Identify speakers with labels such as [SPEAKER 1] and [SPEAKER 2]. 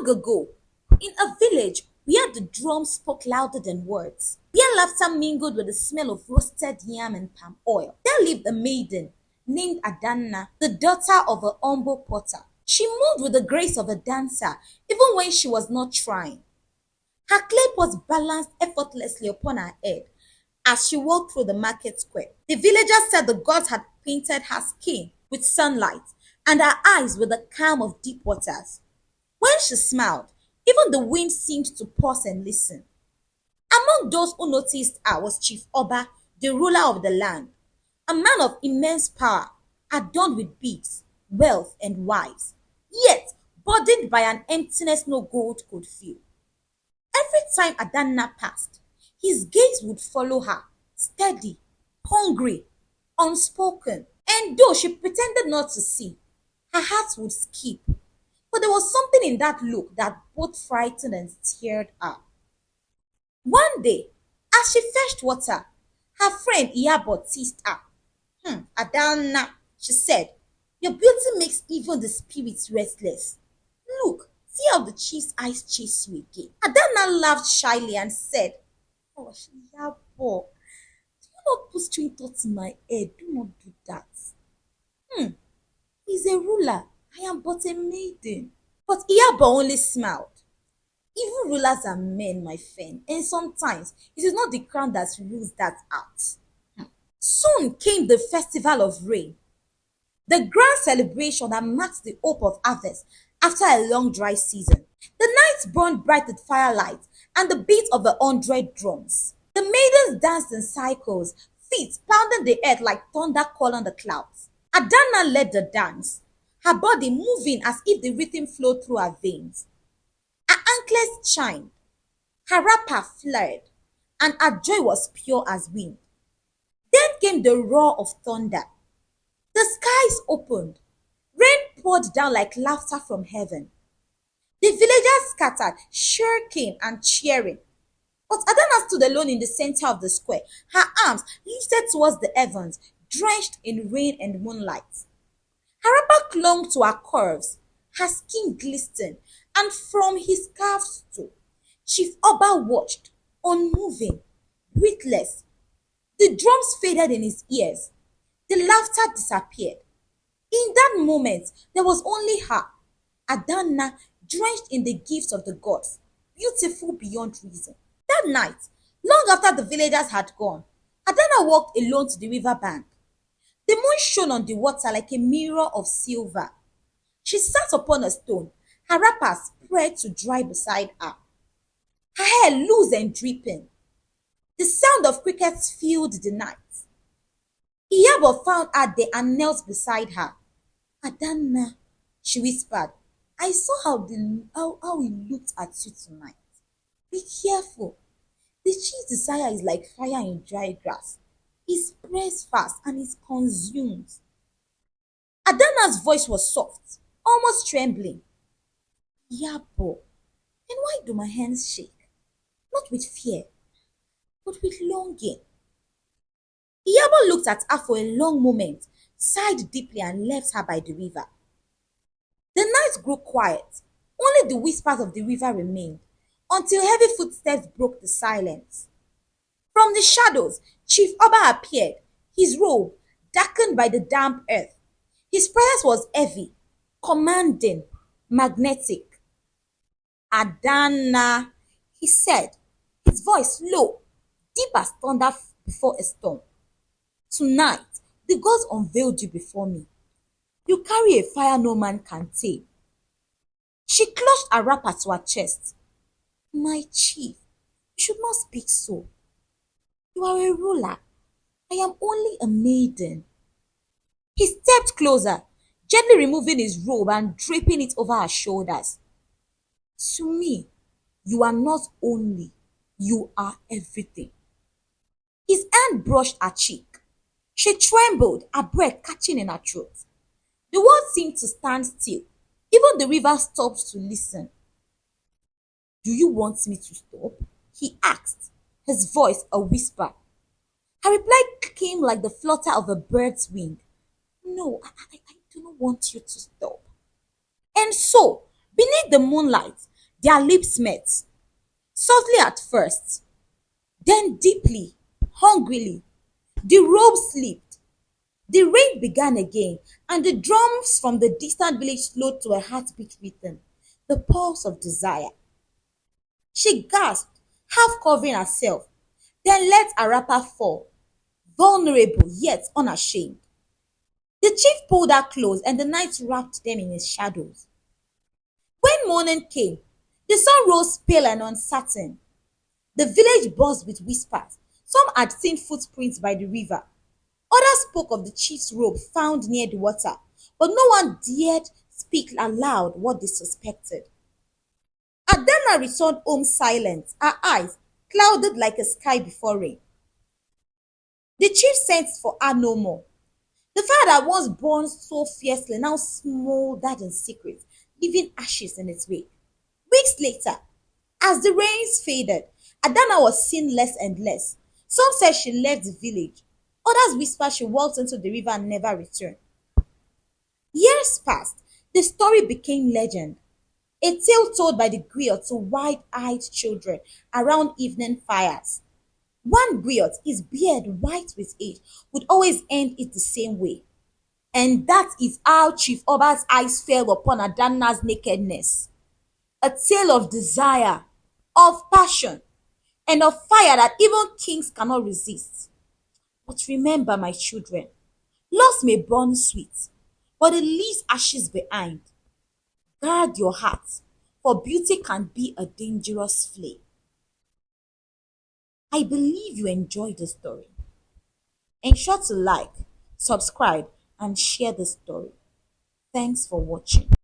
[SPEAKER 1] Long ago, in a village where the drums spoke louder than words, where laughter mingled with the smell of roasted yam and palm oil, there lived a maiden named Adanna, the daughter of a humble potter. She moved with the grace of a dancer even when she was not trying. Her clay pot balanced effortlessly upon her head as she walked through the market square. The villagers said the gods had painted her skin with sunlight and her eyes with the calm of deep waters. When she smiled, even the wind seemed to pause and listen. Among those who noticed her was Chief Oba, the ruler of the land, a man of immense power, adorned with beads, wealth, and wives, yet burdened by an emptiness no gold could fill. Every time Adana passed, his gaze would follow her, steady, hungry, unspoken. And though she pretended not to see, her heart would skip. But there was something in that look that both frightened and scared her. One day, as she fetched water, her friend Iyabo teased her. Adana, she said, your beauty makes even the spirits restless. Look, see how the chief's eyes chase you again. Adana laughed shyly and said, oh, Iyabo, do you not put strange thoughts in my head? Do not do that. He's a ruler. I am but a maiden. But Iyabo only smiled. Even rulers are men, my friend, and sometimes it is not the crown that rules that out. Soon came the festival of rain, the grand celebration that marks the hope of harvest after a long dry season. The nights burned bright with firelight and the beat of 100 drums. The maidens danced in cycles, feet pounding the earth like thunder calling the clouds. Adana led the dance, her body moving as if the rhythm flowed through her veins. Her anklets chimed, her wrapper flared, and her joy was pure as wind. Then came the roar of thunder. The skies opened. Rain poured down like laughter from heaven. The villagers scattered, shrieking and cheering. But Adana stood alone in the center of the square, her arms lifted towards the heavens, drenched in rain and moonlight. Her wrapper clung to her curves, her skin glistened, and from his carved stool, Chief Oba watched, unmoving, breathless. The drums faded in his ears. The laughter disappeared. In that moment, there was only her, Adana, drenched in the gifts of the gods, beautiful beyond reason. That night, long after the villagers had gone, Adana walked alone to the river bank. The moon shone on the water like a mirror of silver. She sat upon a stone, her wrapper spread to dry beside her, her hair loose and dripping. The sound of crickets filled the night. Iyabo found her there and knelt beside her. Adana, she whispered, I saw how he looked at you tonight. Be careful. The chief's desire is like fire in dry grass. It spreads fast and it consumes. Adana's voice was soft, almost trembling. Yabo, and why do my hands shake? Not with fear, but with longing. Iyabo looked at her for a long moment, sighed deeply and left her by the river. The night grew quiet. Only the whispers of the river remained, until heavy footsteps broke the silence. From the shadows, Chief Oba appeared, his robe darkened by the damp earth. His presence was heavy, commanding, magnetic. Adana, he said, his voice low, deep as thunder before a storm. Tonight, the gods unveiled you before me. You carry a fire no man can tame. She clutched her wrapper to her chest. My chief, you should not speak so. You are a ruler. I am only a maiden. He stepped closer, gently removing his robe and draping it over her shoulders. To me, you are not only, you are everything. His hand brushed her cheek. She trembled, her breath catching in her throat. The world seemed to stand still. Even the river stopped to listen. Do you want me to stop? He asked, his voice a whisper. Her reply came like the flutter of a bird's wing. No, I do not want you to stop. And so, beneath the moonlight, Their lips met, softly at first, then deeply, hungrily. The robe slipped, the rain began again, and the drums from the distant village slowed to a heartbeat rhythm, the pulse of desire. She gasped, half covering herself, then let her wrapper fall, vulnerable yet unashamed. The chief pulled her close, and the night wrapped them in his shadows. When morning came, the sun rose pale and uncertain. The village buzzed with whispers. Some had seen footprints by the river. Others spoke of the chief's robe found near the water, but no one dared speak aloud what they suspected. Adana returned home silent, her eyes clouded like a sky before rain. The chief sent for her no more. The fire that once burned so fiercely now smoldered in secret, leaving ashes in its wake. Weeks later, as the rains faded, Adana was seen less and less. Some said she left the village. Others whispered she walked into the river and never returned. Years passed. The story became legend. A tale told by the griot to wide-eyed children around evening fires. One griot, his beard white with age, would always end it the same way. And that is how Chief Oba's eyes fell upon Adana's nakedness. A tale of desire, of passion, and of fire that even kings cannot resist. But remember, my children, loss may burn sweet, but it leaves ashes behind. Guard your heart, for beauty can be a dangerous flame. I believe you enjoyed the story. Ensure to like, subscribe, and share the story. Thanks for watching.